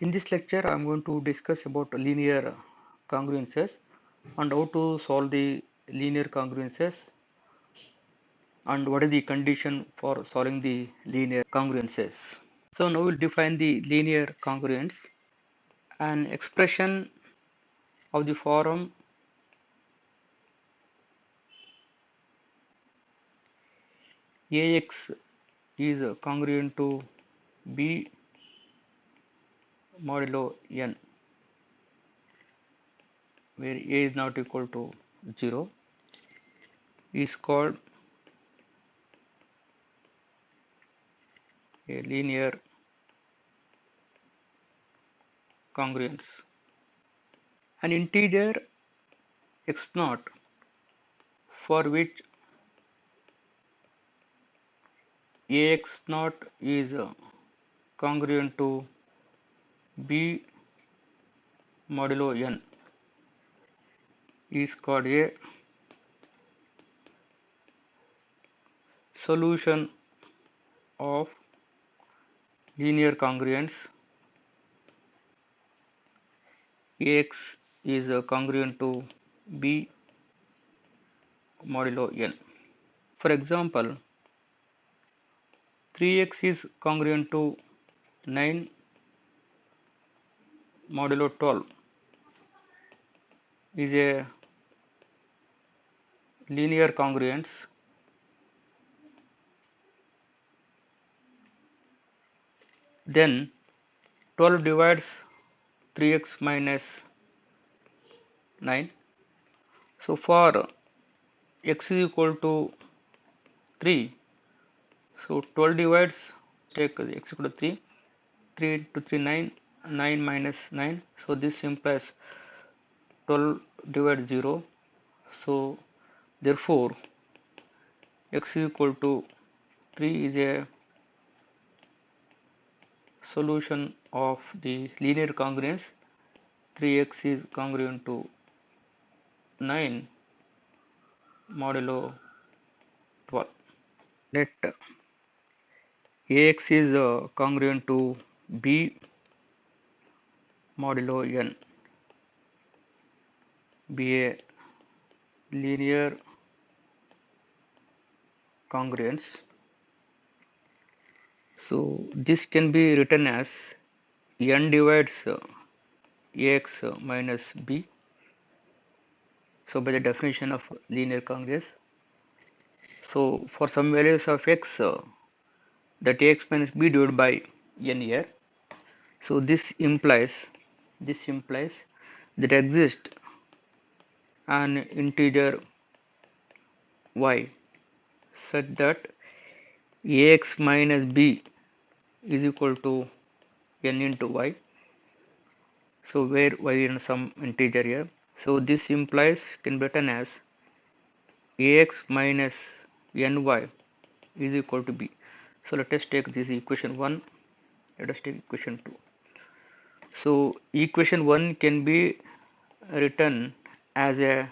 In this lecture, I am going to discuss about linear congruences and how to solve the linear congruences and what is the condition for solving the linear congruences. So now we'll define the linear congruence. An expression of the form Ax is congruent to B modulo n, where A is not equal to 0, is called a linear congruence. An integer x0 for which Ax0 is congruent to B modulo n is called a solution of linear congruence. Ax is congruent to B modulo n. For example, 3x is congruent to 9 modulo 12 is a linear congruence. Then 12 divides 3x minus 9. So for x is equal to 3, so 12 divides, take x equal to 3, 3 into 3 9, 9 minus 9, so this implies 12 divides 0, so therefore x is equal to 3 is a solution of the linear congruence. 3x is congruent to 9 modulo 12. Let Ax is congruent to B modulo n be a linear congruence. So this can be written as n divides Ax minus B. So by the definition of linear congruence, so for some values of x, that Ax minus B divided by n here. So this implies that exists an integer y such that Ax minus B is equal to n into y. So where y is some integer here. So this implies can be written as Ax minus ny is equal to B. So let us take this equation 1. Let us take equation 2. So equation 1 can be written as the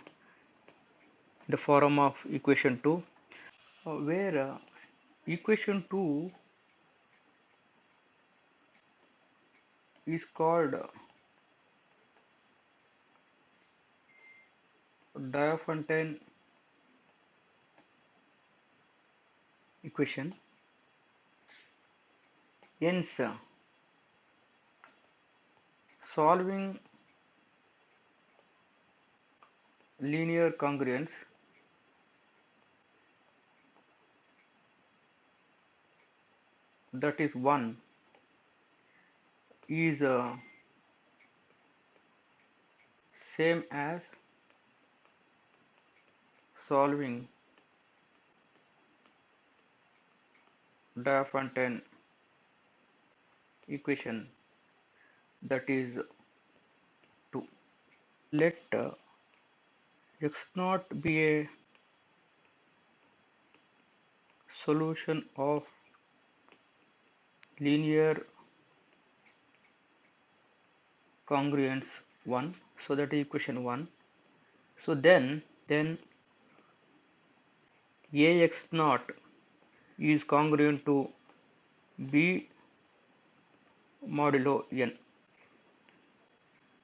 form of equation 2, where equation 2 is called Diophantine equation. Hence, solving linear congruence that is 1 is same as solving Diophantine equation that is 2. Let x naught be a solution of linear congruence 1, so that is equation 1. So then Ax naught is congruent to B modulo n.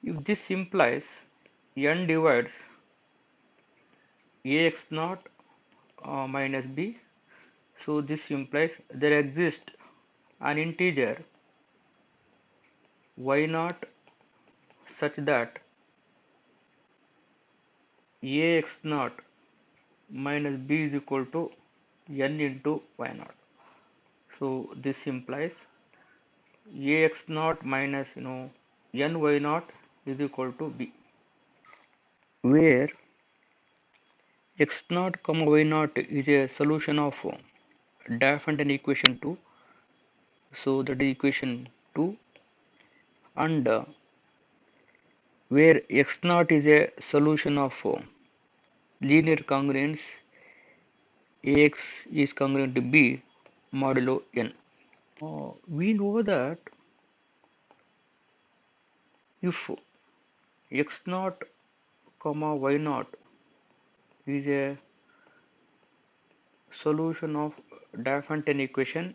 If this implies n divides ax naught minus b, so this implies there exists an integer y naught such that ax naught minus b is equal to n into y naught. So this implies ax naught minus n y naught is equal to b, where x naught comma y naught is a solution of Diophantine equation 2. So that is equation 2, and where x naught is a solution of linear congruence ax is congruent to b modulo n. We know that if x naught comma y naught is a solution of Diophantine equation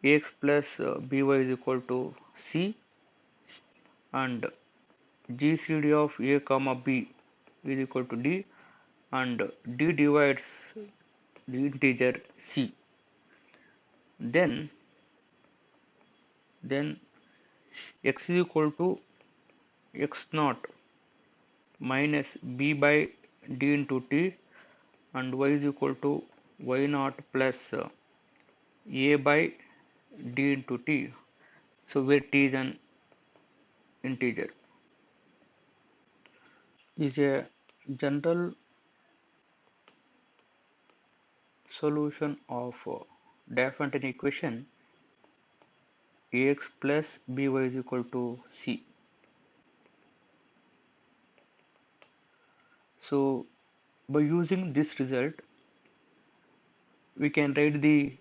ax plus by is equal to c, and gcd of a comma b is equal to d, and d divides the integer c, then x is equal to x naught minus b by d into t, and y is equal to y naught plus a by d into t, so where t is an integer, is a general solution of Diophantine equation ax plus by is equal to c. So by using this result we can write the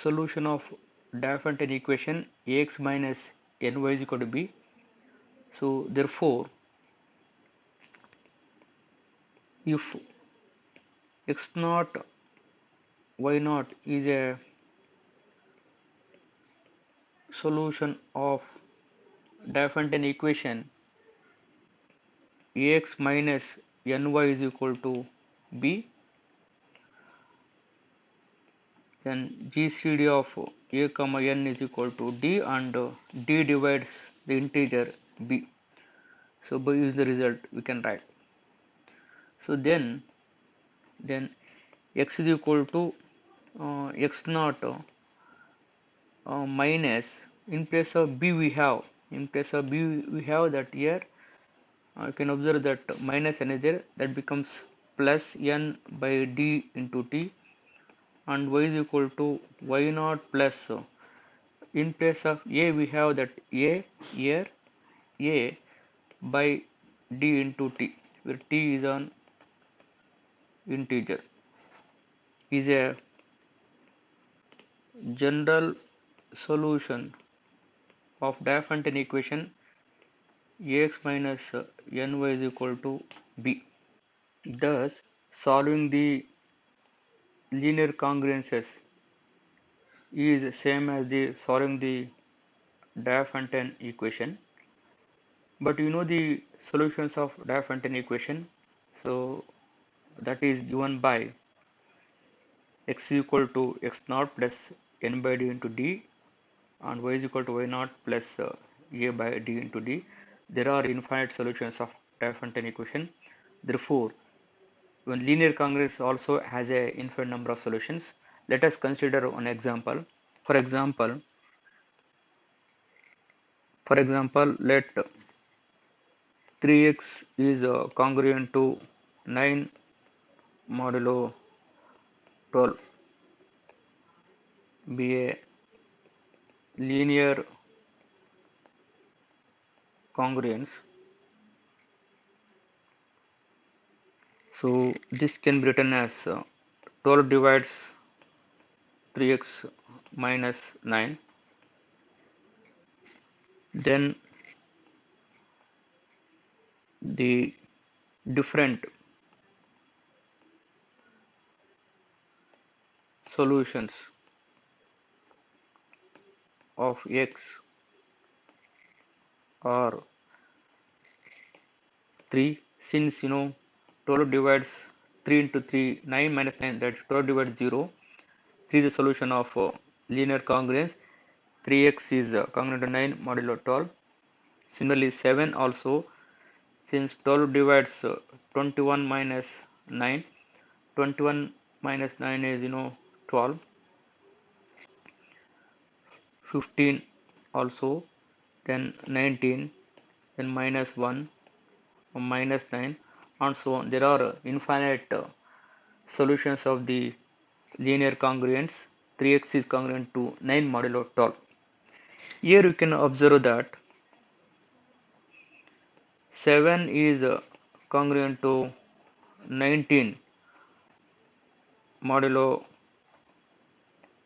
solution of Diophantine equation ax minus ny is equal to b. So therefore if x naught y naught is a solution of Diophantine equation ax minus ny is equal to b, then gcd of a comma n is equal to d, and d divides the integer b. So by using the result we can write. So then x is equal to x naught minus, in place of b we have that here you can observe that minus n is there, that becomes plus n by d into t, and y is equal to y naught plus in place of a we have that a here, a by d into t, where t is an integer, is a general solution of Diophantine equation ax minus ny is equal to b. Thus solving the linear congruences is same as the solving the Diophantine equation, but you know the solutions of Diophantine equation, so that is given by x is equal to x naught plus n by d into d, and y is equal to y naught plus a by d into d. There are infinite solutions of Diophantine equation. Therefore, when linear congruence also has a infinite number of solutions, let us consider one example. For example, let 3x is congruent to 9 modulo 12 be a linear congruence. So this can be written as 12 divides 3x minus 9. Then the different solutions of x are 3. Since 12 divides 3 into 3, 9 minus 9, that's 12 divides 0. 3 is the solution of linear congruence. 3x is congruent to 9 modulo 12. Similarly 7 also, since 12 divides 21 minus 9, 21 minus 9 is 12. 15 also, then 19, then minus 1, minus 9, and so on. There are infinite solutions of the linear congruence. 3x is congruent to 9 modulo 12. Here you can observe that 7 is congruent to 19 modulo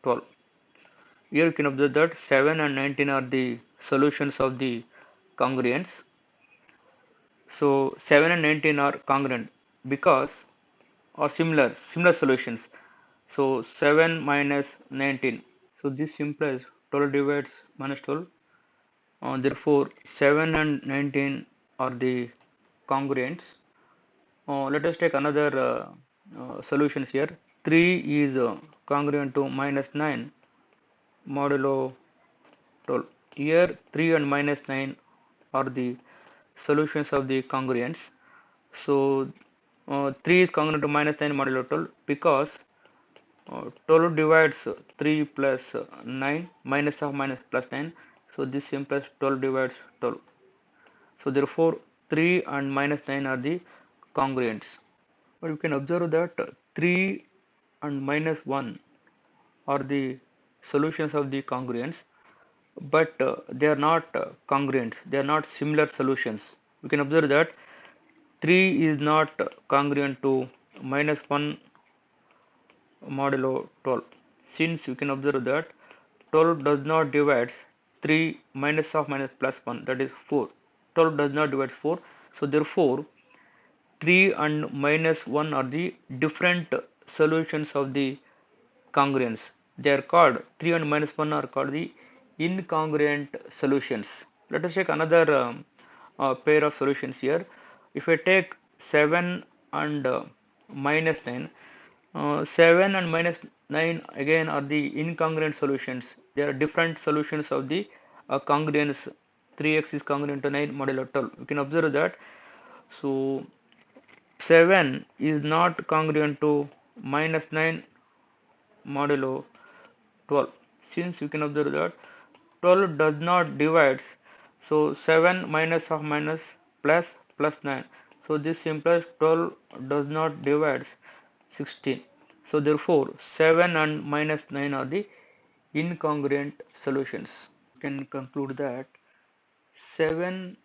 12. Here you can observe that 7 and 19 are the solutions of the congruence. So 7 and 19 are congruent because or similar solutions. So 7 minus 19. So this implies 12 divides minus 12. Therefore 7 and 19 are the congruents. Let us take another solutions here. 3 is congruent to minus 9 modulo 12. Here 3 and minus 9 are the solutions of the congruence. So 3 is congruent to minus 9 modulo 12 because 12 divides 3 plus 9 minus of minus plus 9. So this implies 12 divides 12. So therefore 3 and minus 9 are the congruents. But you can observe that 3 and minus 1 are the solutions of the congruence, but they are not congruents, they are not similar solutions. You can observe that 3 is not congruent to minus 1 modulo 12, since you can observe that 12 does not divide 3 minus of minus plus 1, that is 4. 12 does not divide 4, so therefore 3 and minus 1 are the different solutions of the congruence. They are called 3 and minus 1 are called the incongruent solutions. Let us take another pair of solutions here. If I take 7 and minus 9, 7 and minus 9 again are the incongruent solutions. They are different solutions of the congruence. 3x is congruent to 9 modulo 12. You can observe that. So 7 is not congruent to minus 9 modulo 12, since you can observe that 12 does not divides, so 7 minus of minus plus plus 9, so this implies 12 does not divides 16. So therefore 7 and minus 9 are the incongruent solutions. You can conclude that 7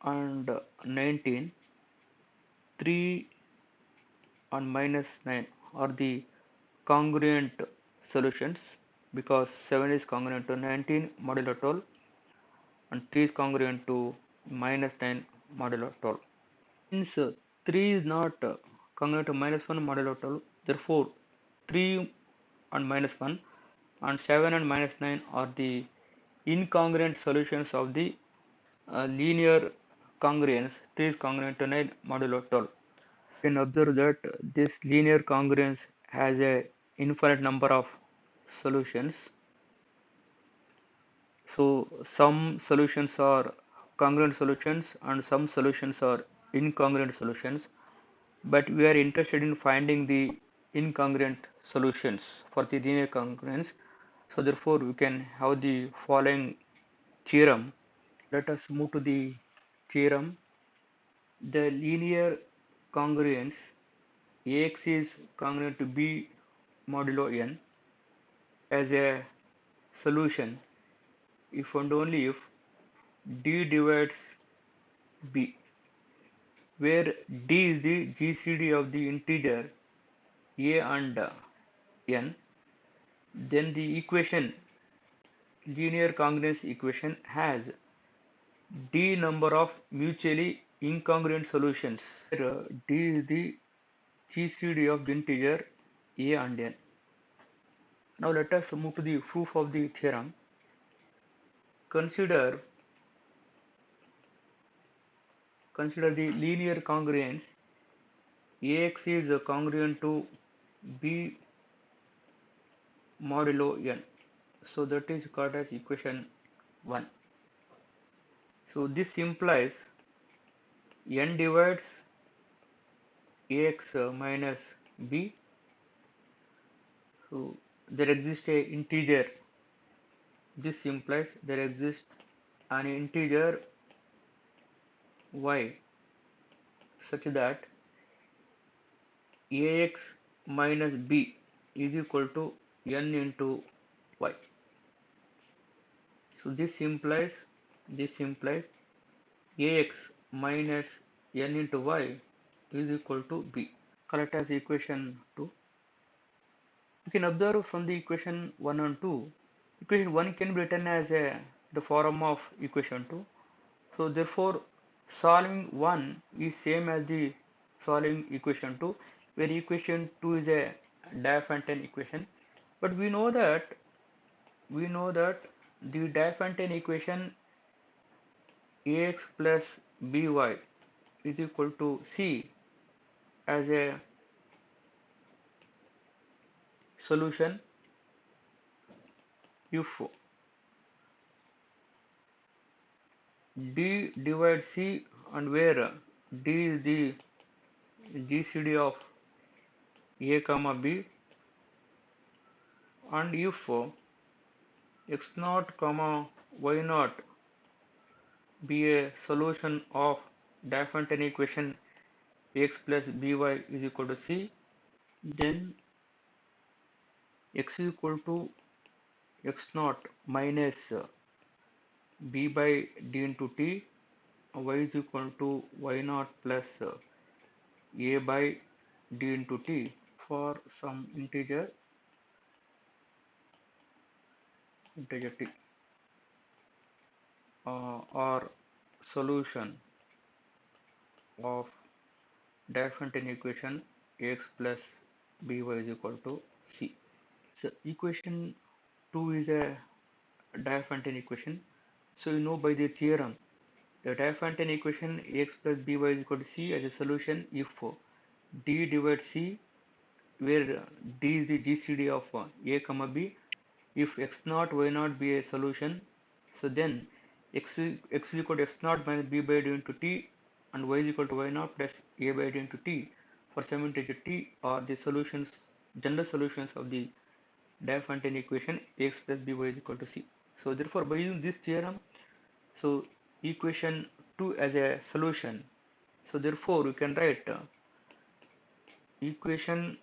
and 19, 3 and minus 9 are the congruent solutions because 7 is congruent to 19 modulo 12 and 3 is congruent to minus 9 modulo 12. Since 3 is not congruent to minus 1 modulo 12, therefore 3 and minus 1 and 7 and minus 9 are the incongruent solutions of the linear congruence. 3 is congruent to 9 modulo 12. You can observe that this linear congruence has a infinite number of solutions. So some solutions are congruent solutions and some solutions are incongruent solutions, but we are interested in finding the incongruent solutions for the linear congruence. So therefore we can have the following theorem. Let us move to the theorem. The linear congruence Ax is congruent to B modulo n as a solution if and only if D divides B, where D is the GCD of the integer A and n. Then the equation, linear congruence equation, has D number of mutually incongruent solutions, where D is the GCD of the integer A and n. Now let us move to the proof of the theorem. Consider consider the linear congruence. Ax is congruent to b modulo n. So that is called as equation 1. So this implies n divides ax minus b. So there exists a integer. This implies there exists an integer y such that ax minus b is equal to n into y. So this implies ax minus n into y is equal to b. Correct as equation 2. You can observe from the equation 1 and 2. Equation 1 can be written as the form of equation 2. So therefore solving 1 is same as the solving equation 2, where equation 2 is a Diophantine equation. But we know that the Diophantine equation ax plus by is equal to c as a solution if d divides c, and where d is the GCD of a comma b, and if x naught comma y naught be a solution of Diophantine equation ax plus by is equal to c, then x is equal to x naught minus b by d into t, y is equal to y naught plus a by d into t for some integer t, or solution of Diophantine equation ax plus by is equal to c. So equation 2 is a Diophantine equation. So you know by the theorem the Diophantine equation ax plus by is equal to c as a solution if d divides c, where d is the GCD of a comma b. If x naught y naught be a solution, so then x is equal to x naught minus b by d into t, and y is equal to y naught plus a by d into t for some integer t are the solutions, general solutions of the Diophantine equation ax plus by is equal to c. So therefore by using this theorem, so equation 2 as a solution, so therefore you can write equation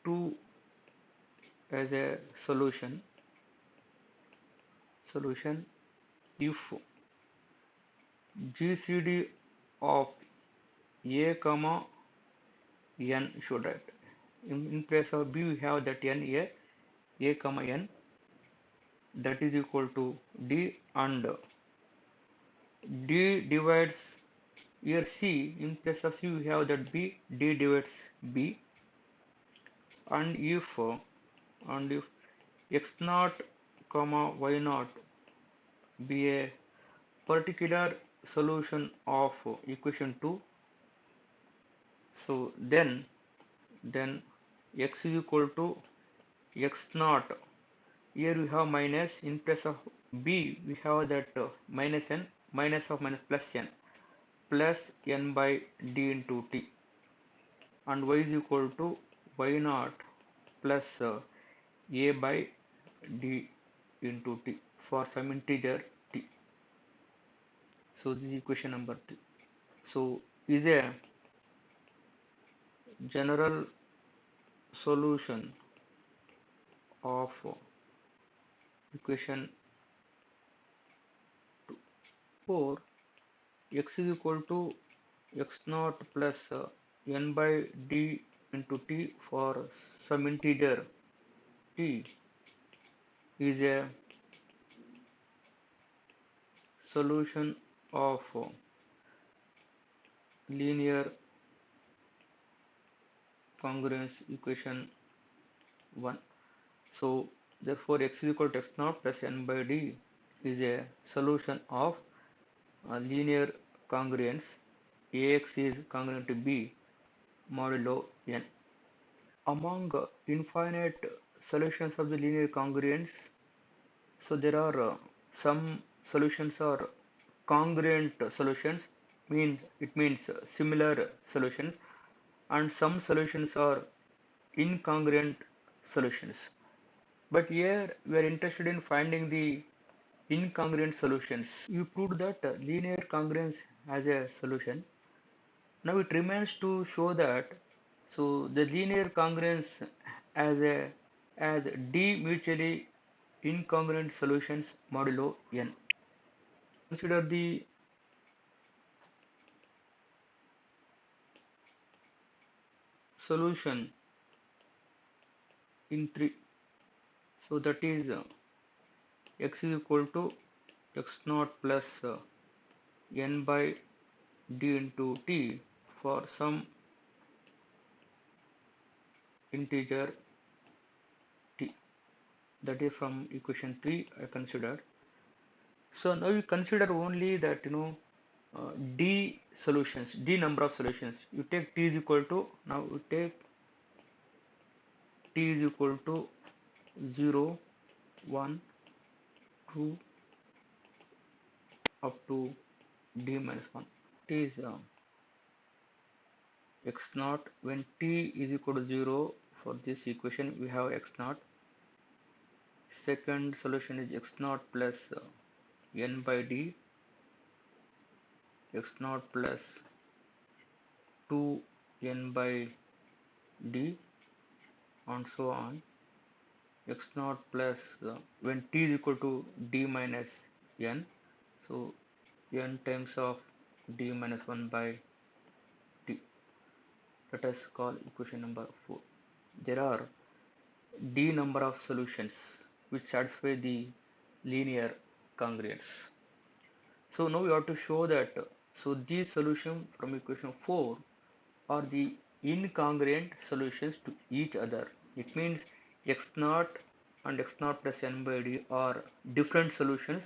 2 as a solution if GCD of a comma n, should write in place of b we have that n a comma n, that is equal to d, and d divides here c, in place of c we have that b, d divides b, and if x naught comma y naught be a particular solution of equation 2, so then x is equal to x naught, here we have minus, in place of b we have that minus n, minus of minus plus n, plus n by d into t, and y is equal to y naught plus a by d into t for some integer t. So this is equation number 3. So is a general solution of equation 4 x is equal to x naught plus n by d into t for some integer t is a solution of linear congruence equation 1. So therefore x is equal to x naught plus n by d is a solution of linear congruence Ax is congruent to B modulo n. Among infinite solutions of the linear congruence, so there are some solutions are congruent solutions, it means similar solutions, and some solutions are incongruent solutions. But here we are interested in finding the incongruent solutions. We proved that linear congruence has a solution. Now it remains to show that the linear congruence as a as d mutually incongruent solutions modulo n. Consider the solution in 3. So that is x is equal to x naught plus n by d into t for some integer t. That is from equation 3 I considered. So now we consider only that d solutions, d number of solutions. You take t is equal to, now you take t is equal to 0, 1, 2 up to d minus 1. T is x naught. When t is equal to 0, for this equation we have x naught. Second solution is x naught plus n by d, x naught plus 2 n by d, and so on. X naught plus when t is equal to d minus n, so n times of d minus 1 by t. Let us call equation number 4. There are d number of solutions which satisfy the linear congruence. So now we have to show that these solutions from equation 4 are the incongruent solutions to each other. It means x naught and x naught plus n by d are different solutions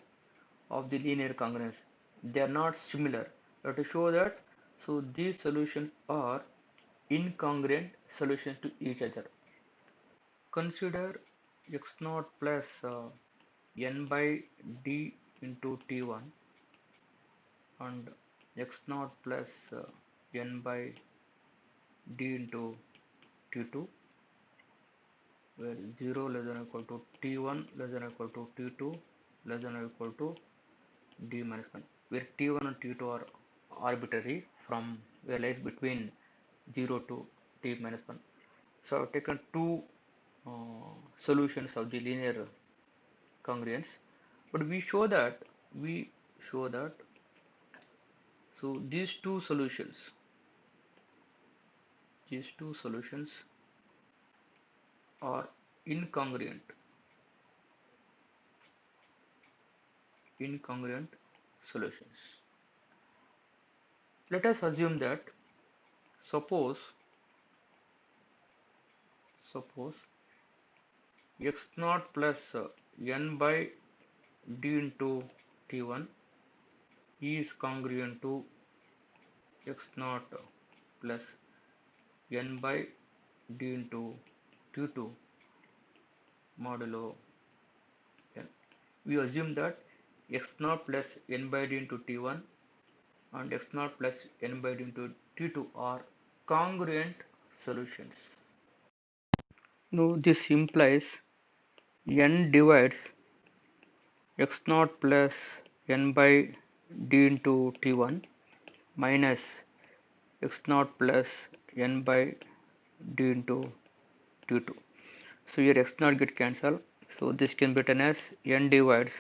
of the linear congruence. They are not similar. We have to show that these solutions are incongruent solutions to each other. Consider x naught plus n by d into t1 and x naught plus n by d into t2, where 0 less than or equal to t1 less than or equal to t2 less than or equal to d minus 1, where t1 and t2 are arbitrary from where lies between 0 to t minus 1. So I've taken two solutions of the linear congruence, but we show that these two solutions are incongruent solutions. Let us assume that suppose x naught plus n by d into t1 is congruent to x naught plus n by d into t2 modulo n. We assume that x naught plus n by d into t1 and x naught plus n by d into t2 are congruent solutions. Now this implies n divides x naught plus n by d into t1 minus x naught plus n by d into t2. So here x naught get cancelled. So this can be written as n divides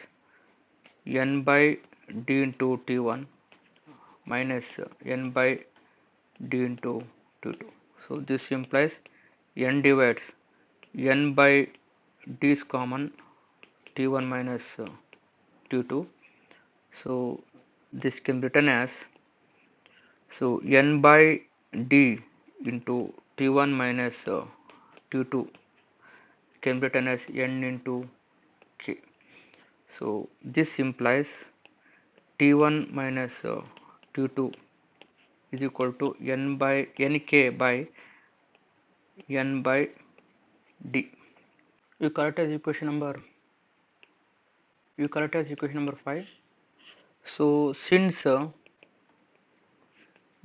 n by d into t1 minus n by d into t2. So this implies n divides n by d is common, t1 minus t2. So this can be written as n by d into t1 minus t2 can be written as n into k. So this implies t1 minus t2 is equal to nk by n by d. You correct as equation number 5. So since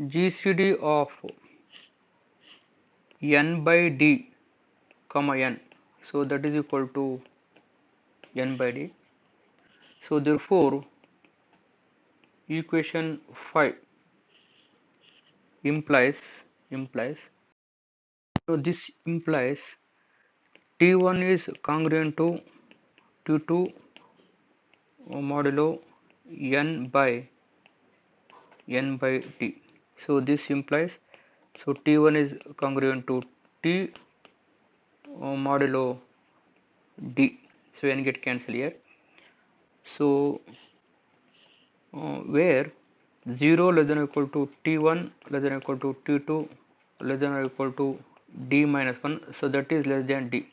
GCD of n by d comma n, so that is equal to n by d. So therefore equation 5 implies so this implies T1 is congruent to T2 modulo n by d. So this implies so T1 is congruent to T modulo d. So n get cancelled here. So where 0 less than or equal to T1 less than or equal to T2 less than or equal to d minus 1, so that is less than d.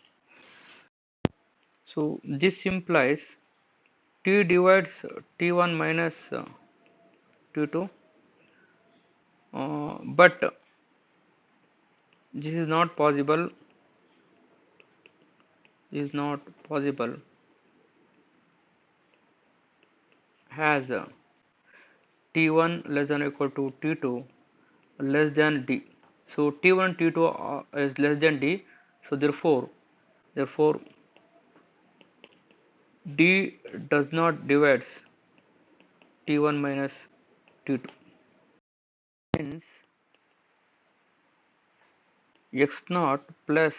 So this implies T divides T1 minus T2, but this is not possible as T1 less than or equal to T2 less than d. So T1 T2 is less than d. So therefore d does not divides T1 minus T2. Hence x naught plus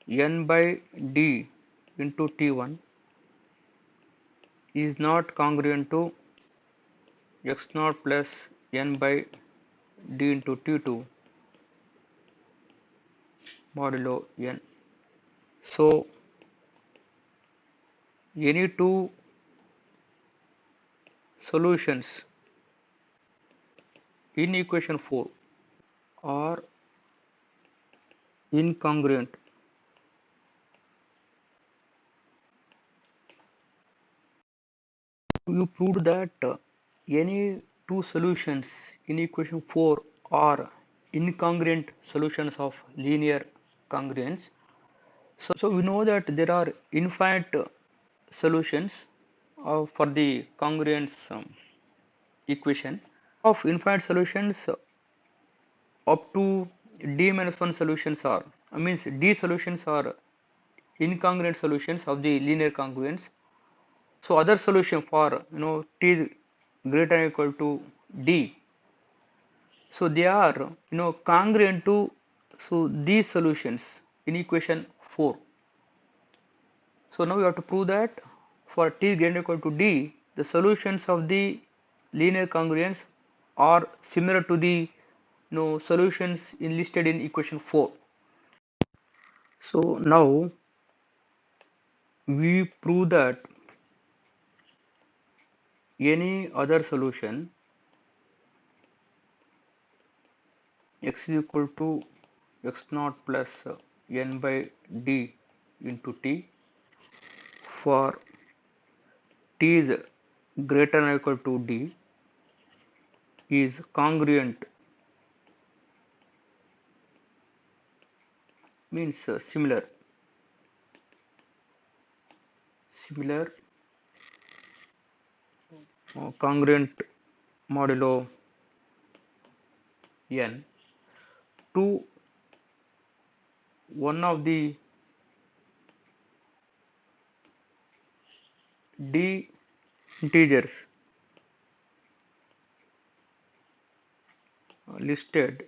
n by d into T1 is not congruent to x naught plus n by d into T2 modulo n. So any two solutions in equation 4 are incongruent. You proved that any two solutions in equation 4 are incongruent solutions of linear congruence. So we know that there are infinite solutions for the congruence equation. Of infinite solutions up to d minus 1 solutions are means d solutions are incongruent solutions of the linear congruence. So other solution for t is greater than or equal to d, so they are congruent to these solutions in equation 4. So now we have to prove that for t is greater than or equal to d, the solutions of the linear congruence are similar to the solutions listed in equation 4. So now we prove that any other solution x is equal to x naught plus n by d into t for t is greater than or equal to d is congruent, means similar congruent modulo n to one of the d integers listed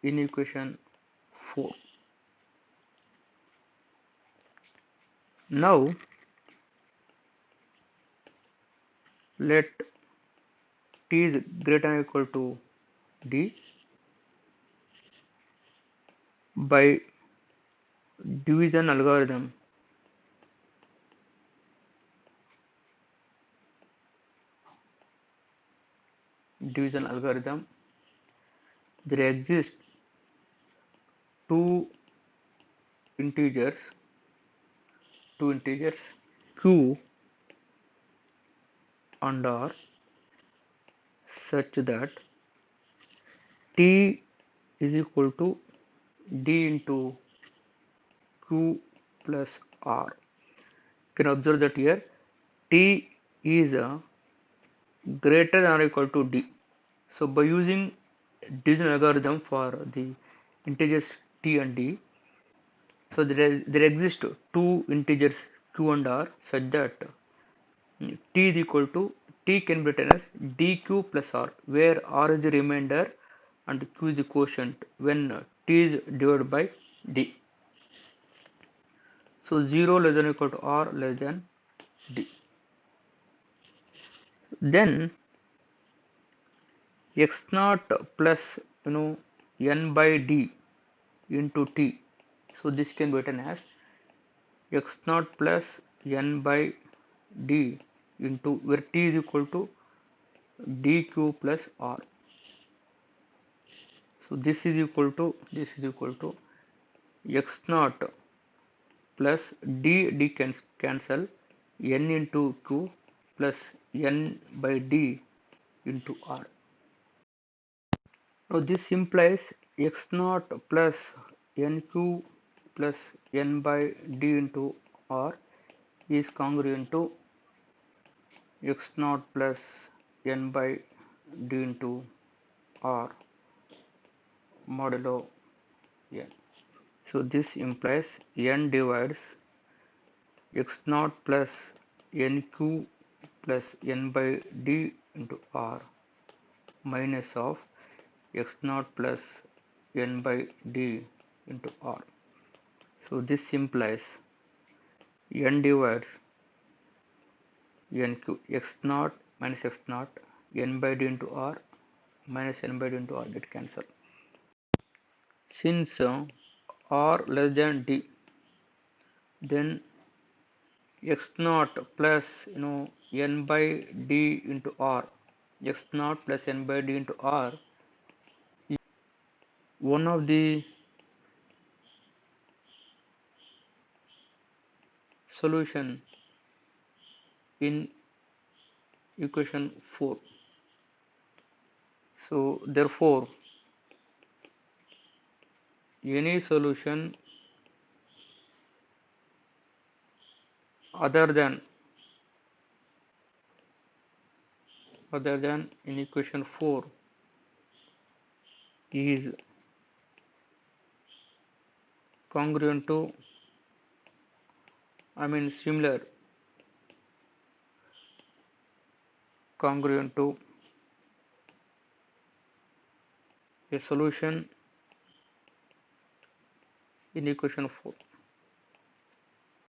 in equation 4. Now let t is greater than or equal to d by division algorithm. There exist two integers q and r. such that T is equal to D into Q plus R. You can observe that here T is greater than or equal to D. So by using division algorithm for the integers T and D, so there exist two integers Q and R such that T is equal to T can be written as dq plus R, where R is the remainder and Q is the quotient when T is divided by D. So 0 less than or equal to R less than D. Then x naught plus n by D into T. So this can be written as x naught plus n by D into where T is equal to dq plus R. So this is equal to x naught plus d cancel n into q plus n by d into r. Now this implies x naught plus nq plus n by d into r is congruent to x naught plus n by d into r modulo n. So this implies n divides x naught plus nq plus n by d into r minus of x naught plus n by d into r. So this implies n divides nq, x naught minus x naught, n by d into r minus n by d into r get cancelled. Since r less than d, then x naught plus n by d into r, x naught plus n by d into r is one of the solution in equation 4. So therefore any solution other than in equation 4 is congruent to similar congruent to a solution in equation 4.